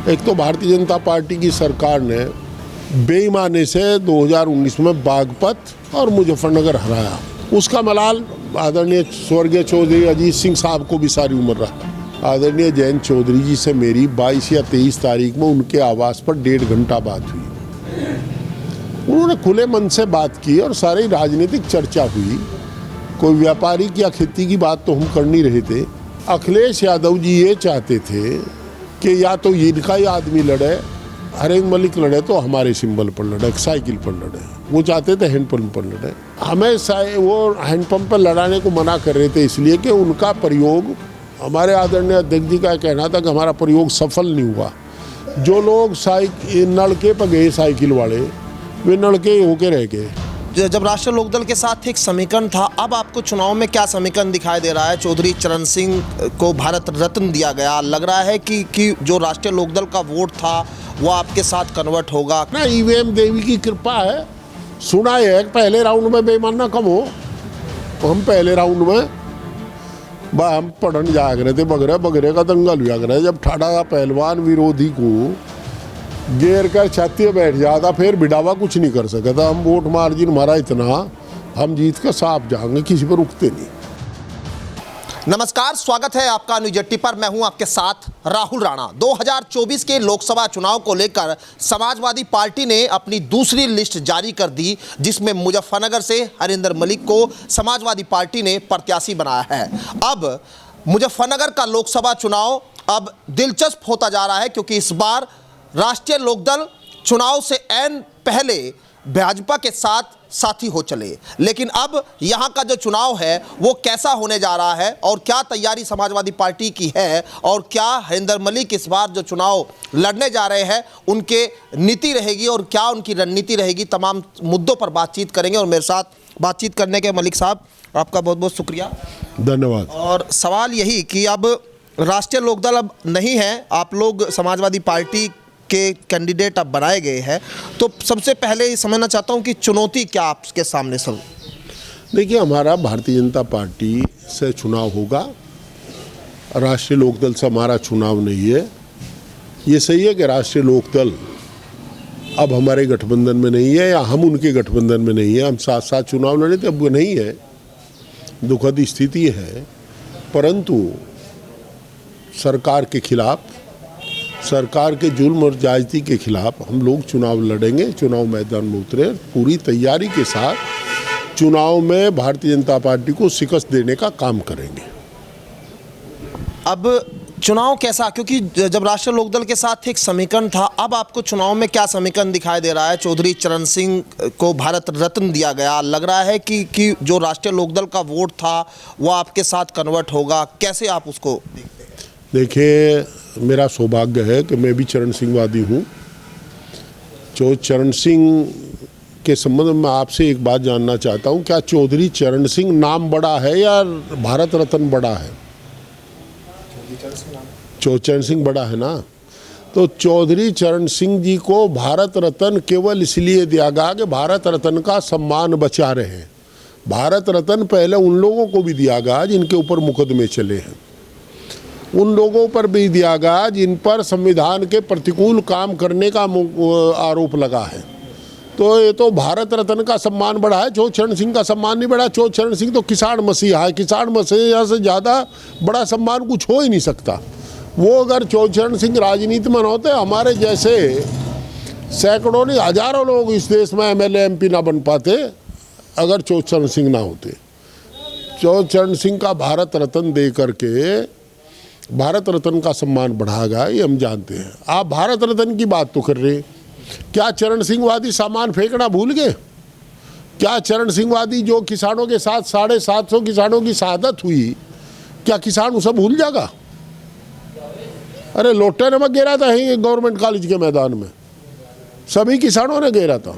एक तो भारतीय जनता पार्टी की सरकार ने बेईमानी से 2019 में बागपत और मुजफ्फरनगर हराया। उसका मलाल आदरणीय स्वर्गीय चौधरी अजीत सिंह साहब को भी सारी उम्र रहा। आदरणीय जयंत चौधरी जी से मेरी 22 या 23 तारीख में उनके आवास पर 1.5 घंटा बात हुई। उन्होंने खुले मन से बात की और सारी राजनीतिक चर्चा हुई। कोई व्यापारिक या खेती की बात तो हम कर नहीं रहे थे। अखिलेश यादव जी ये चाहते थे कि या तो इनका ही आदमी लड़े, हरेंद्र मलिक लड़े तो हमारे सिंबल पर लड़े, साइकिल पर लड़े। वो चाहते थे हैंडपंप पर लड़े। हमें वो हैंडपंप पर लड़ाने को मना कर रहे थे इसलिए कि उनका प्रयोग, हमारे आदरणीय अध्यक्ष जी का कहना था कि हमारा प्रयोग सफल नहीं हुआ। जो लोग नलके पर गए साइकिल वाले, वे नलके होके रह गए। जब राष्ट्रीय लोकदल के साथ एक समीकरण था, अब आपको चुनाव में क्या समीकरण दिखाई दे रहा है? चौधरी चरण सिंह को भारत रत्न दिया गया, लग रहा है कि जो राष्ट्रीय लोकदल का वोट था वो आपके साथ कन्वर्ट होगा ना? ईवीएम देवी की कृपा है। सुना है पहले राउंड में बेईमानना कम हो। हम पहले राउंड में हम पढ़न जा रहे थे, बगरे का दंगल हुआ करे। जब ठाड़ा पहलवान विरोधी को घेर कर छाती में बैठ जाता, फिर बिडावा कुछ नहीं कर सका था। हम वोट मार्जिन हमारा इतना, हम जीत कर साफ जाएंगे, किसी पर रुकते नहीं। नमस्कार, स्वागत है आपका न्यूज 80 पर। मैं हूं आपके साथ राहुल राणा। 2024 के लोकसभा चुनाव को लेकर समाजवादी पार्टी ने अपनी दूसरी लिस्ट जारी कर दी, जिसमें मुजफ्फरनगर से हरिंदर मलिक को समाजवादी पार्टी ने प्रत्याशी बनाया है। अब मुजफ्फरनगर का लोकसभा चुनाव अब दिलचस्प होता जा रहा है, क्योंकि इस बार राष्ट्रीय लोकदल चुनाव से ऐन पहले भाजपा के साथ साथी हो चले। लेकिन अब यहां का जो चुनाव है वो कैसा होने जा रहा है और क्या तैयारी समाजवादी पार्टी की है, और क्या हरिंदर मलिक इस बार जो चुनाव लड़ने जा रहे हैं उनके नीति रहेगी और क्या उनकी रणनीति रहेगी, तमाम मुद्दों पर बातचीत करेंगे। और मेरे साथ बातचीत करने के मलिक साहब, आपका बहुत बहुत शुक्रिया, धन्यवाद। और सवाल यही कि अब राष्ट्रीय लोकदल अब नहीं है, आप लोग समाजवादी पार्टी के कैंडिडेट अब बनाए गए हैं, तो सबसे पहले ये समझना चाहता हूं कि चुनौती क्या आपके सामने सब? देखिए, हमारा भारतीय जनता पार्टी से चुनाव होगा, राष्ट्रीय लोकदल से हमारा चुनाव नहीं है। ये सही है कि राष्ट्रीय लोकदल अब हमारे गठबंधन में नहीं है या हम उनके गठबंधन में नहीं है। हम साथ साथ चुनाव लड़े थे, अब वो नहीं है, दुखद स्थिति है। परंतु सरकार के खिलाफ, सरकार के जुल्म और ज्यादती के खिलाफ हम लोग चुनाव लड़ेंगे, चुनाव मैदान में उतरे पूरी तैयारी के साथ। चुनाव में भारतीय जनता पार्टी को शिकस्त देने का काम करेंगे। अब चुनाव कैसा, क्योंकि जब राष्ट्रीय लोकदल के साथ एक समीकरण था, अब आपको चुनाव में क्या समीकरण दिखाई दे रहा है? चौधरी चरण सिंह को भारत रत्न दिया गया, लग रहा है कि जो राष्ट्रीय लोकदल का वोट था वो आपके साथ कन्वर्ट होगा, कैसे आप उसको देखते हैं? देखिए, मेरा सौभाग्य है कि मैं भी चरण सिंहवादी हूँ। चरण सिंह के संबंध में आपसे एक बात जानना चाहता हूँ, क्या चौधरी चरण सिंह नाम बड़ा है या भारत रत्न बड़ा है? चरण सिंह बड़ा है ना। तो चौधरी चरण सिंह जी को भारत रत्न केवल इसलिए दिया गया कि भारत रत्न का सम्मान बचा रहे। भारत रत्न पहले उन लोगों को भी दिया गया जिनके ऊपर मुकदमे चले हैं, उन लोगों पर भी दिया गया जिन पर संविधान के प्रतिकूल काम करने का आरोप लगा है। तो ये तो भारत रत्न का सम्मान बढ़ा है, चरण सिंह का सम्मान नहीं बढ़ा। चरण सिंह तो किसान मसीहा है, किसान मसीहा से ज़्यादा बड़ा सम्मान कुछ हो ही नहीं सकता। वो अगर चरण सिंह राजनीति में होते, हमारे जैसे सैकड़ों नहीं हजारों लोग इस देश में MLA MP ना बन पाते अगर चरण सिंह ना होते। चरण सिंह का भारत रत्न दे करके भारत रत्न का सम्मान बढ़ाएगा, ये हम जानते हैं। आप भारत रत्न की बात तो कर रहे हैं, क्या चरण सिंहवादी सामान फेंकना भूल गए? क्या चरण सिंहवादी जो किसानों के साथ 750 किसानों की शहादत हुई, क्या किसान उसे भूल जाएगा? अरे लोटे नमक गिरा था यहीं गवर्नमेंट कॉलेज के मैदान में, सभी किसानों ने गिरा था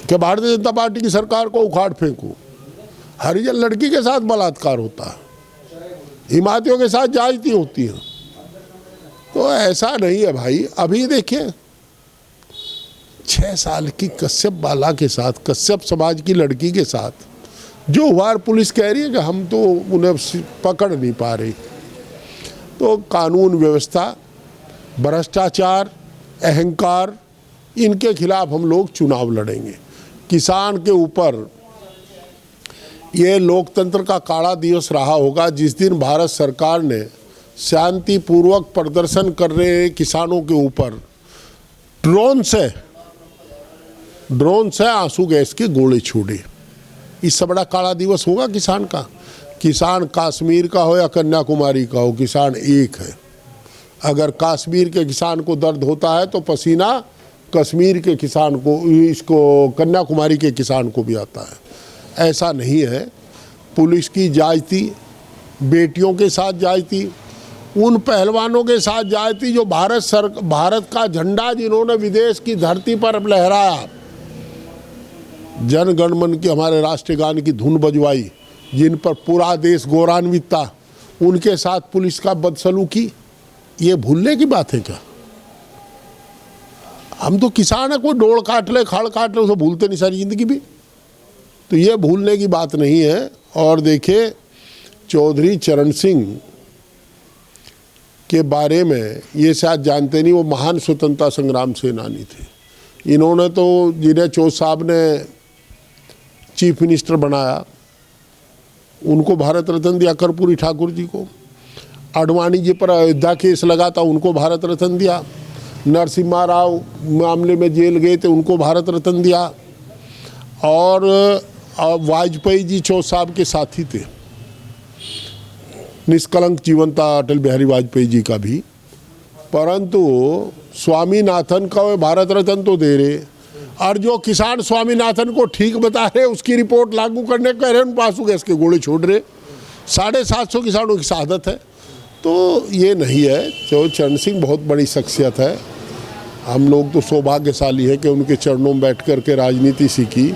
कि भारतीय जनता पार्टी की सरकार को उखाड़ फेंकू। हरिजन लड़की के साथ बलात्कार होता है, हिमातियों के साथ जायती होती है। तो ऐसा नहीं है भाई। अभी देखिए, 6 साल की कश्यप बाला के साथ, कश्यप समाज की लड़की के साथ जो हुआ, पुलिस कह रही है कि हम तो उन्हें पकड़ नहीं पा रही। तो कानून व्यवस्था भ्रष्टाचार, अहंकार, इनके खिलाफ हम लोग चुनाव लड़ेंगे। किसान के ऊपर ये लोकतंत्र का काला दिवस रहा होगा जिस दिन भारत सरकार ने शांतिपूर्वक प्रदर्शन कर रहे किसानों के ऊपर ड्रोन से आंसू गैस के गोले छोड़े। इससे बड़ा काला दिवस होगा किसान का? किसान कश्मीर का हो या कन्याकुमारी का हो, किसान एक है। अगर कश्मीर के किसान को दर्द होता है तो पसीना कश्मीर के किसान को, इसको कन्याकुमारी के किसान को भी आता है। ऐसा नहीं है। पुलिस की जायती, बेटियों के साथ जायती, उन पहलवानों के साथ जायती जो भारत का झंडा जिन्होंने विदेश की धरती पर लहराया, जन गण मन की, हमारे राष्ट्रगान की धुन बजवाई, जिन पर पूरा देश गौरवान्वित था, उनके साथ पुलिस का बदसलूकी, ये भूलने की बात है क्या? हम तो किसान है, कोई डोड़ काट ले, खाड़ काट ले, उसे भूलते नहीं सारी जिंदगी भी। तो ये भूलने की बात नहीं है। और देखिए, चौधरी चरण सिंह के बारे में ये शायद जानते नहीं, वो महान स्वतंत्रता संग्राम सेनानी थे। इन्होंने तो, जिन्हें चौथ साहब ने चीफ मिनिस्टर बनाया, उनको भारत रत्न दिया, कर्पूरी ठाकुर जी को। आडवाणी जी पर अयोध्या केस लगा था, उनको भारत रत्न दिया। नरसिम्हा राव मामले में जेल गए थे, उनको भारत रत्न दिया। और वाजपेयी जी चौथ साहब के साथी थे। निष्कलंक जीवन था अटल बिहारी वाजपेयी जी का भी, परंतु स्वामीनाथन का वे भारत रत्न तो दे रहे, और जो किसान स्वामीनाथन को ठीक बता रहे, उसकी रिपोर्ट लागू करने कह रहे, उन आंसू गैस के गोले छोड़ रहे। 750 किसानों की शहादत है। तो ये नहीं है। जो चरण सिंह बहुत बड़ी शख्सियत है। हम लोग तो सौभाग्यशाली है कि उनके चरणों में बैठ कर के राजनीति सीखी।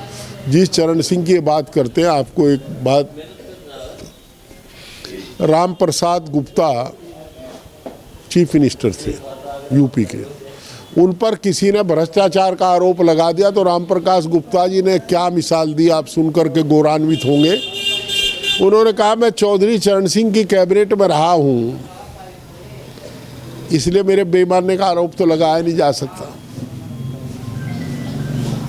जिस चरण सिंह की बात करते हैं, आपको एक बात, राम प्रसाद गुप्ता चीफ मिनिस्टर थे यूपी के, उन पर किसी ने भ्रष्टाचार का आरोप लगा दिया तो राम प्रकाश गुप्ता जी ने क्या मिसाल दी, आप सुनकर के गौरवान्वित होंगे। उन्होंने कहा, मैं चौधरी चरण सिंह की कैबिनेट में रहा हूं, इसलिए मेरे बेईमानी का आरोप तो लगाया नहीं जा सकता।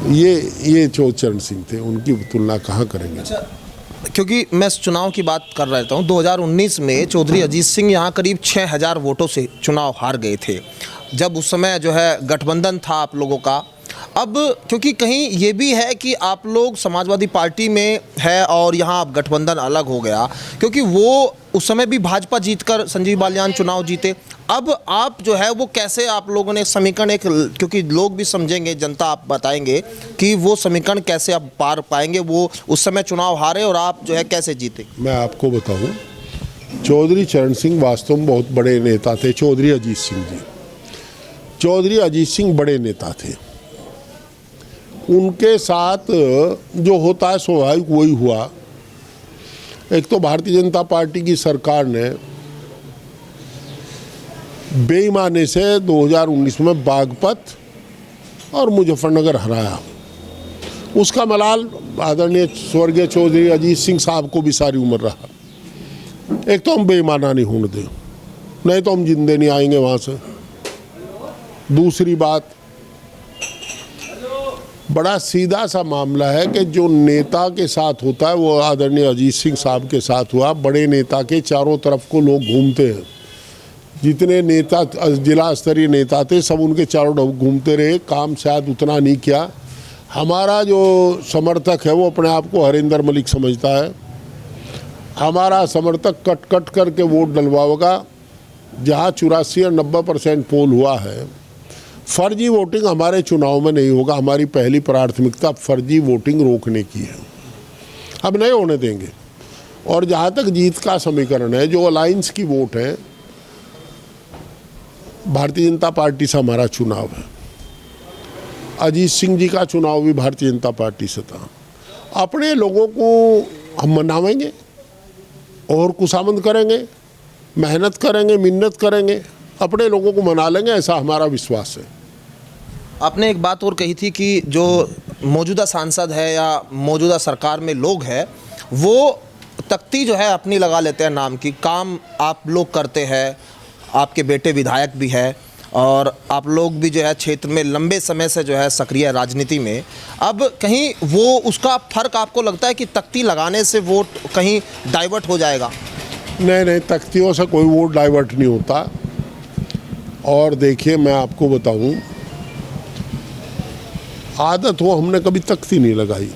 ये चरण सिंह थे, उनकी तुलना कहाँ करेंगे? क्योंकि मैं चुनाव की बात कर रहता हूँ, 2019 में चौधरी अजीत सिंह यहाँ करीब 6000 वोटों से चुनाव हार गए थे, जब उस समय जो है गठबंधन था आप लोगों का। अब क्योंकि कहीं ये भी है कि आप लोग समाजवादी पार्टी में है और यहाँ अब गठबंधन अलग हो गया, क्योंकि वो उस समय भी भाजपा जीतकर संजीव बालियान चुनाव जीते। अब आप जो है वो कैसे आप लोगों ने समीकरण, एक क्योंकि लोग भी समझेंगे, जनता आप बताएंगे कि वो समीकरण कैसे आप पार पाएंगे, वो उस समय चुनाव हारे और आप जो है कैसे जीते? मैं आपको बताऊं, चौधरी चरण सिंह वास्तव में बहुत बड़े नेता थे। चौधरी अजीत सिंह जी, चौधरी अजीत सिंह बड़े नेता थे। उनके साथ जो होता है स्वाभाविक वही हुआ। एक तो भारतीय जनता पार्टी की सरकार ने बेईमानी से 2019 में बागपत और मुजफ्फरनगर हराया। उसका मलाल आदरणीय स्वर्गीय चौधरी अजीत सिंह साहब को भी सारी उम्र रहा। एक तो हम बेईमाना नहीं होने दें, नहीं तो हम जिंदे नहीं आएंगे वहाँ से। दूसरी बात, बड़ा सीधा सा मामला है कि जो नेता के साथ होता है वो आदरणीय अजीत सिंह साहब के साथ हुआ। बड़े नेता के चारों तरफ को लोग घूमते हैं। जितने नेता जिला स्तरीय नेता थे सब उनके चारों तरफ घूमते रहे, काम शायद उतना नहीं किया। हमारा जो समर्थक है वो अपने आप को हरिंदर मलिक समझता है। हमारा समर्थक कट कट करके वोट डलवाएगा। जहाँ 84 और 90% पोल हुआ है, फर्जी वोटिंग हमारे चुनाव में नहीं होगा। हमारी पहली प्राथमिकता फर्जी वोटिंग रोकने की है, हम नहीं होने देंगे। और जहाँ तक जीत का समीकरण है, जो अलायंस की वोट है, भारतीय जनता पार्टी से हमारा चुनाव है। अजीत सिंह जी का चुनाव भी भारतीय जनता पार्टी से था। अपने लोगों को हम मनावेंगे और खुशामद करेंगे, मेहनत करेंगे, मिन्नत करेंगे, अपने लोगों को मना लेंगे, ऐसा हमारा विश्वास है। आपने एक बात और कही थी कि जो मौजूदा सांसद है या मौजूदा सरकार में लोग हैं, वो तख्ती जो है अपनी लगा लेते हैं नाम की। काम आप लोग करते हैं, आपके बेटे विधायक भी है, और आप लोग भी जो है क्षेत्र में लंबे समय से जो है सक्रिय राजनीति में, अब कहीं वो उसका फर्क आपको लगता है कि तख्ती लगाने से वोट कहीं डाइवर्ट हो जाएगा? नहीं, तख्तियों से कोई वोट डाइवर्ट नहीं होता। और देखिए, मैं आपको बताऊं, आदत हो, हमने कभी तख्ती नहीं लगाई।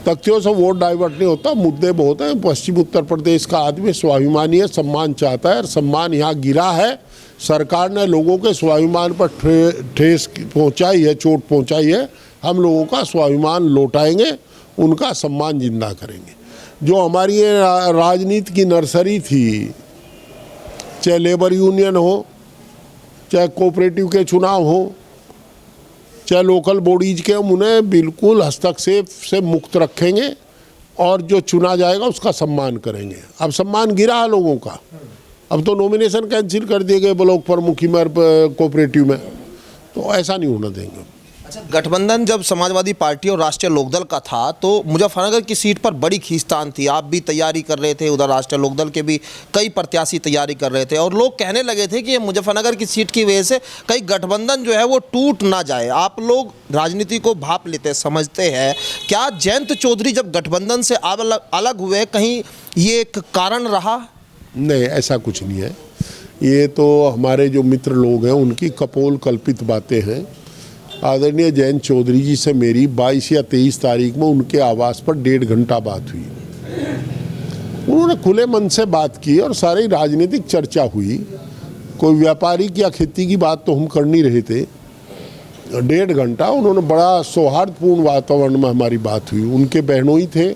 तख्तियों से वोट डाइवर्ट नहीं होता। मुद्दे बहुत हैं। पश्चिम उत्तर प्रदेश का आदमी स्वाभिमानी है, सम्मान चाहता है, और सम्मान यहाँ गिरा है। सरकार ने लोगों के स्वाभिमान पर ठेस पहुँचाई है, चोट पहुँचाई है। हम लोगों का स्वाभिमान लौटाएंगे, उनका सम्मान जिंदा करेंगे। जो हमारी ये राजनीति की नर्सरी थी, चाहे लेबर यूनियन हो, चाहे कोऑपरेटिव के चुनाव हो, चाहे लोकल बॉडीज के, हम उन्हें बिल्कुल हस्तक्षेप से मुक्त रखेंगे और जो चुना जाएगा उसका सम्मान करेंगे। अब सम्मान गिरा है लोगों का। अब तो नॉमिनेशन कैंसिल कर दिए गए ब्लॉक प्रमुखी में, कोऑपरेटिव में, तो ऐसा नहीं होना देंगे। अच्छा, गठबंधन जब समाजवादी पार्टी और राष्ट्रीय लोकदल का था तो मुजफ्फरनगर की सीट पर बड़ी खींचतान थी। आप भी तैयारी कर रहे थे, उधर राष्ट्रीय लोकदल के भी कई प्रत्याशी तैयारी कर रहे थे, और लोग कहने लगे थे कि ये मुजफ्फरनगर की सीट की वजह से कहीं गठबंधन जो है वो टूट ना जाए। आप लोग राजनीति को भाप लेते समझते हैं, क्या जयंत चौधरी जब गठबंधन से अलग हुए कहीं ये एक कारण रहा? नहीं, ऐसा कुछ नहीं है। ये तो हमारे जो मित्र लोग हैं उनकी कपोल कल्पित बातें हैं। आदरणीय जयंत चौधरी जी से मेरी 22 या 23 तारीख में उनके आवास पर 1.5 घंटा बात हुई। उन्होंने खुले मन से बात की और सारी राजनीतिक चर्चा हुई। कोई व्यापारिक या खेती की बात तो हम कर नहीं रहे थे। 1.5 घंटा उन्होंने बड़ा सौहार्दपूर्ण वातावरण में हमारी बात हुई। उनके बहनोई थे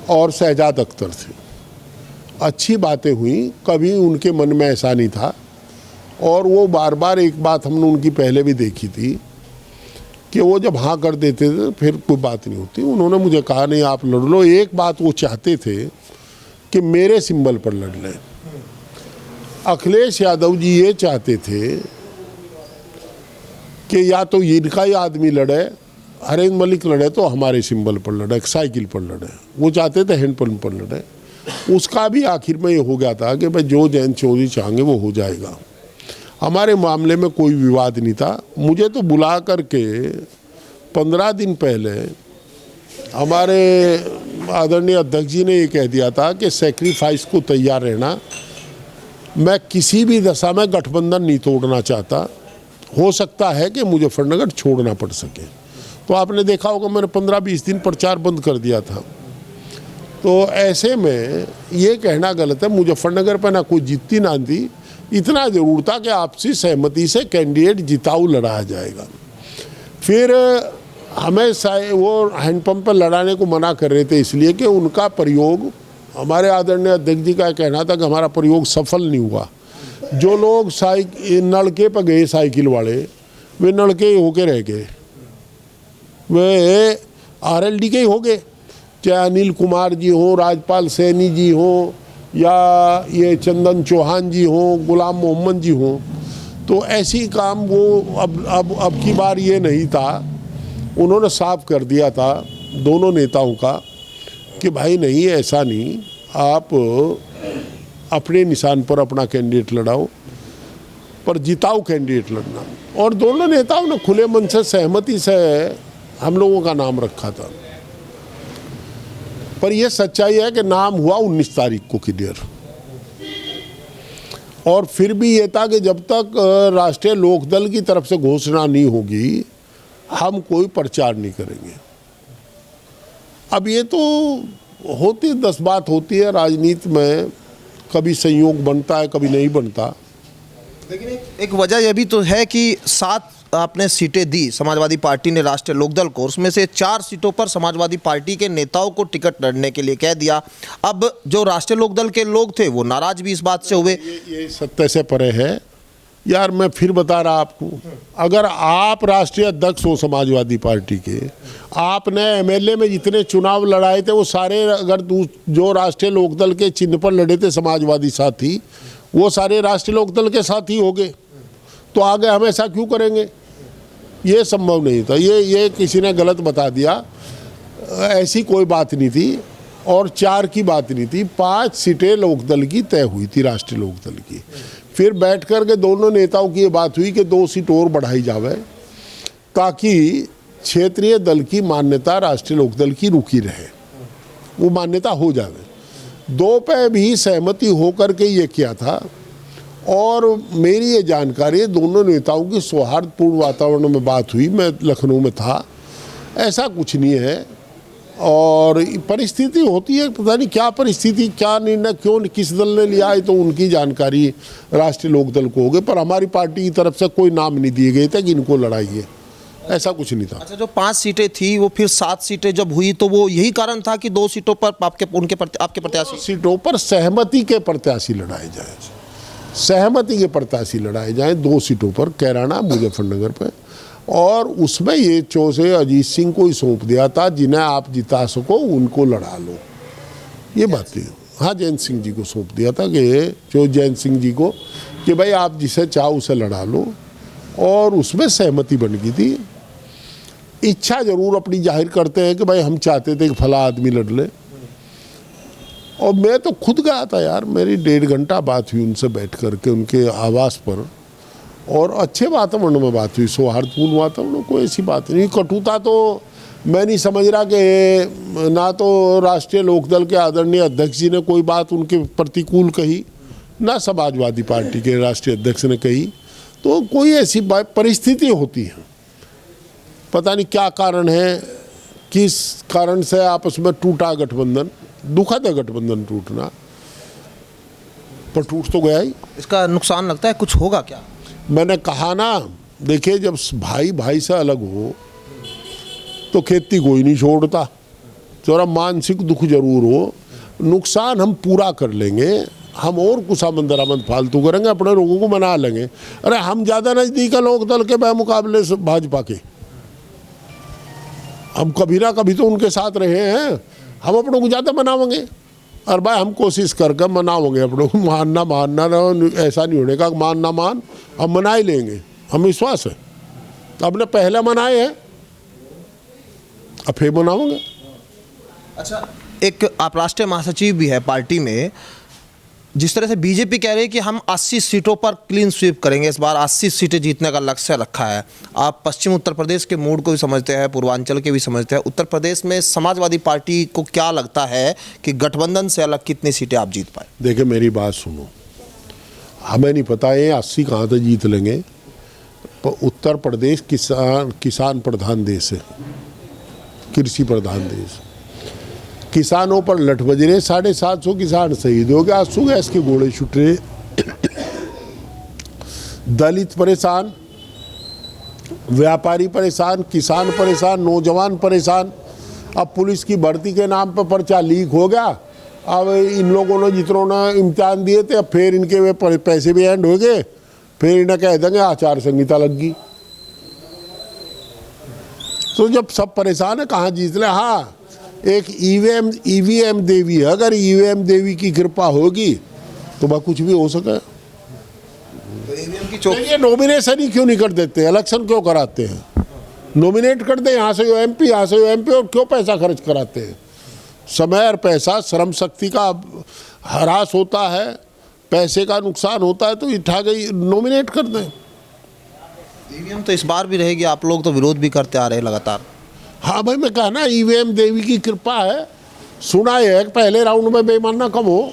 और शहजाद अख्तर थे। अच्छी बातें हुई, कभी उनके मन में ऐसा नहीं था। और वो बार बार एक बात हमने उनकी पहले भी देखी थी कि वो जब हाँ कर देते थे फिर कोई बात नहीं होती। उन्होंने मुझे कहा, नहीं आप लड़ लो। एक बात वो चाहते थे कि मेरे सिंबल पर लड़ लें। अखिलेश यादव जी ये चाहते थे कि या तो इनका ही आदमी लड़े, हरेंद्र मलिक लड़े तो हमारे सिंबल पर लड़े, साइकिल पर लड़े। वो चाहते थे हैंडपंप पर लड़े। उसका भी आखिर में ये हो गया था कि भाई जो जयंत चौधरी चाहेंगे वो हो जाएगा। हमारे मामले में कोई विवाद नहीं था। मुझे तो बुला करके 15 दिन पहले हमारे आदरणीय अध्यक्ष जी ने ये कह दिया था कि सेक्रीफाइस को तैयार रहना। मैं किसी भी दशा में गठबंधन नहीं तोड़ना चाहता। हो सकता है कि मुजफ्फरनगर छोड़ना पड़ सके। तो आपने देखा होगा मैंने 15-20 दिन प्रचार बंद कर दिया था। तो ऐसे में ये कहना गलत है। मुजफ्फरनगर पर ना कोई जीतती ना थी। इतना ज़रूर था कि आपसी सहमति से कैंडिडेट जिताऊ लड़ाया जाएगा। फिर हमें वो हैंडपंप पर लड़ाने को मना कर रहे थे इसलिए कि उनका प्रयोग, हमारे आदरणीय अध्यक्ष जी का कहना था कि हमारा प्रयोग सफल नहीं हुआ। जो लोग नलके पर गए साइकिल वाले, वे नलके ही होके रह गए, वे RLD के ही हो गए। चाहे अनिल कुमार जी हो, राजपाल सैनी जी हो, या ये चंदन चौहान जी हों, गुलाम मोहम्मद जी हों। तो ऐसी काम वो अब की बार ये नहीं था। उन्होंने साफ कर दिया था दोनों नेताओं का कि भाई नहीं, ऐसा नहीं, आप अपने निशान पर अपना कैंडिडेट लड़ाओ, पर जिताऊ कैंडिडेट लड़ना। और दोनों नेताओं ने खुले मन से सहमति से हम लोगों का नाम रखा था। पर यह सच्चाई है कि नाम हुआ 19 तारीख को क्लियर। और फिर भी ये था कि जब तक राष्ट्रीय लोकदल की तरफ से घोषणा नहीं होगी हम कोई प्रचार नहीं करेंगे। अब ये तो होती 10 बात होती है राजनीति में, कभी संयोग बनता है कभी नहीं बनता। लेकिन एक वजह यह भी तो है कि 7 आपने सीटें दी समाजवादी पार्टी ने राष्ट्रीय लोकदल को, उसमें से 4 सीटों पर समाजवादी पार्टी के नेताओं को टिकट लड़ने के लिए कह दिया। अब जो राष्ट्रीय लोकदल के लोग थे वो नाराज भी इस बात से हुए। ये सत्य से परे है यार। मैं फिर बता रहा आपको, अगर आप राष्ट्रीय अध्यक्ष हो समाजवादी पार्टी के, आपने MLA में जितने चुनाव लड़ाए थे वो सारे, अगर जो राष्ट्रीय लोकदल के चिन्ह पर लड़े थे समाजवादी साथी, वो सारे राष्ट्रीय लोकदल के साथी हो गए, तो आगे हम ऐसा क्यों करेंगे? ये संभव नहीं था। ये किसी ने गलत बता दिया। ऐसी कोई बात नहीं थी। और 4 की बात नहीं थी, 5 सीटें लोकदल की तय हुई थी, राष्ट्रीय लोकदल की। फिर बैठ कर के दोनों नेताओं की ये बात हुई कि 2 सीट और बढ़ाई जावे ताकि क्षेत्रीय दल की मान्यता राष्ट्रीय लोकदल की रुकी रहे, वो मान्यता हो जावे। 2 पे भी सहमति होकर के ये किया था। और मेरी ये जानकारी दोनों नेताओं की सौहार्दपूर्ण वातावरण में बात हुई, मैं लखनऊ में था, ऐसा कुछ नहीं है। और परिस्थिति होती है, पता नहीं क्या परिस्थिति, क्या निर्णय क्यों किस दल ने लिया है, तो उनकी जानकारी राष्ट्रीय लोकदल को होगी। पर हमारी पार्टी की तरफ से कोई नाम नहीं दिए गए थे कि इनको लड़ाई है, ऐसा कुछ नहीं था। अच्छा, जो 5 सीटें थी वो फिर 7 सीटें जब हुई तो वो यही कारण था कि 2 सीटों पर आपके प्रत्याशी, सीटों पर सहमति के प्रत्याशी लड़ाए जाए, सहमति के प्रत्याशी लड़ाए जाए 2 सीटों पर, कैराना मुजफ्फरनगर पे। और उसमें ये चौसे अजीत सिंह को ही सौंप दिया था, जिन्हें आप जिता सको उनको लड़ा लो, ये बात थी। हाँ, जयंत सिंह जी को सौंप दिया था कि जो जयंत सिंह जी को कि भाई आप जिसे चाहो उसे लड़ा लो, और उसमें सहमति बन गई थी। इच्छा जरूर अपनी जाहिर करते हैं कि भाई हम चाहते थे कि फला आदमी लड़ ले। और मैं तो खुद गया था यार, मेरी 1.5 घंटा बात हुई उनसे बैठ करके उनके आवास पर, और अच्छे वातावरण में बात हुई, सौहार्दपूर्ण वातावरण, कोई ऐसी बात नहीं। कटुता तो मैं नहीं समझ रहा कि ना तो राष्ट्रीय लोकदल के आदरणीय अध्यक्ष जी ने कोई बात उनके प्रतिकूल कही, ना समाजवादी पार्टी के राष्ट्रीय अध्यक्ष ने कही। तो कोई ऐसी परिस्थिति होती है, पता नहीं क्या कारण है, किस कारण से आपस में टूटा गठबंधन। दुखद है गठबंधन टूटना, पर टूट तो गया ही। इसका नुकसान लगता है कुछ होगा क्या? मैंने कहा ना, देखिए जब भाई भाई से अलग हो तो खेती कोई नहीं छोड़ता, थोड़ा मानसिक दुख जरूर हो। नुकसान हम पूरा कर लेंगे, हम और कुसामंद दरामद फालतू करेंगे, अपने लोगों को मना लेंगे। अरे हम ज़्यादा नज़दीक है लोकदल के मुकाबले से भाजपा के, हम कभी ना कभी तो उनके साथ रहे हैं, हम अपनों को ज़्यादा मनावेंगे। और भाई हम कोशिश करके मनाओगे अपनों को, मानना ऐसा नहीं होने का, मान ना मान हम मना ही लेंगे, हम विश्वास है। हमने पहले मनाए हैं, अब फिर मनाओगे। अच्छा, एक आप राष्ट्रीय महासचिव भी है पार्टी में, जिस तरह से बीजेपी कह रही है कि हम 80 सीटों पर क्लीन स्वीप करेंगे, इस बार 80 सीटें जीतने का लक्ष्य रखा है। आप पश्चिम उत्तर प्रदेश के मूड को भी समझते हैं, पूर्वांचल के भी समझते हैं। उत्तर प्रदेश में समाजवादी पार्टी को क्या लगता है कि गठबंधन से अलग कितनी सीटें आप जीत पाए? देखिए मेरी बात सुनो, हमें नहीं पता ये 80 कहाँ से जीत लेंगे, पर उत्तर प्रदेश किसान प्रधान देश है, कृषि प्रधान देश। किसानों पर लठ बज रहे, 750 किसान शहीद हो गए, आंसू गैस के गोले छूट रहे, दलित परेशान, व्यापारी परेशान, किसान परेशान, नौजवान परेशान। अब पुलिस की भर्ती के नाम पर पर्चा लीक हो गया, अब इन लोगों ने जितनों ने इम्तिहान दिए थे, अब फिर इनके वे पैसे भी एंड हो गए, फिर इन्हें कह देंगे आचार संहिता लग गई। तो जब सब परेशान है कहाँ जीत ले। हाँ, एक ईवीएम देवी है, अगर ईवीएम देवी की कृपा होगी तो वह कुछ भी हो सके। तो ये नॉमिनेशन ही क्यों नहीं कर देते, इलेक्शन क्यों कराते हैं? नॉमिनेट कर दे, यहाँ से एमपी, यहाँ से एमपी, और क्यों पैसा खर्च कराते हैं? समय और पैसा, श्रम शक्ति का ह्रास होता है, पैसे का नुकसान होता है, तो उठा गई नॉमिनेट कर दें। ईवीएम तो इस बार भी रहेगी, आप लोग तो विरोध भी करते आ रहे हैं लगातार। हाँ भाई, मैं कहा ना ईवीएम देवी की कृपा है। सुना है कि पहले राउंड में बेईमाना कम हो,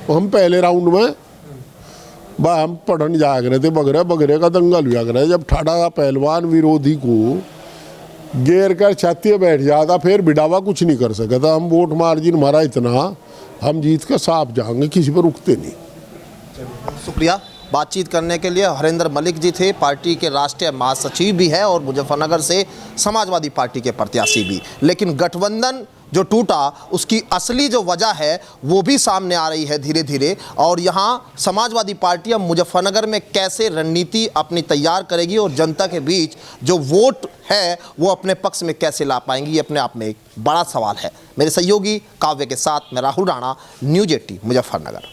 हम पहले राउंड में हम पढ़न जाग रहे थे, बगरे का दंगल हुआ करे, जब ठाड़ा पहलवान विरोधी को घेर कर छाती बैठ जाता, फिर बिडावा कुछ नहीं कर सका था। हम वोट मार्जिन हमारा इतना, हम जीत कर साफ जाएंगे, किसी पर रुकते नहीं। शुक्रिया बातचीत करने के लिए। हरिंदर मलिक जी थे, पार्टी के राष्ट्रीय महासचिव भी है और मुजफ्फरनगर से समाजवादी पार्टी के प्रत्याशी भी। लेकिन गठबंधन जो टूटा उसकी असली जो वजह है वो भी सामने आ रही है धीरे धीरे, और यहाँ समाजवादी पार्टी अब मुजफ्फरनगर में कैसे रणनीति अपनी तैयार करेगी और जनता के बीच जो वोट है वो अपने पक्ष में कैसे ला पाएंगी, ये अपने आप में एक बड़ा सवाल है। मेरे सहयोगी काव्य के साथ मैं राहुल राणा, न्यूज़ 18 मुजफ्फरनगर।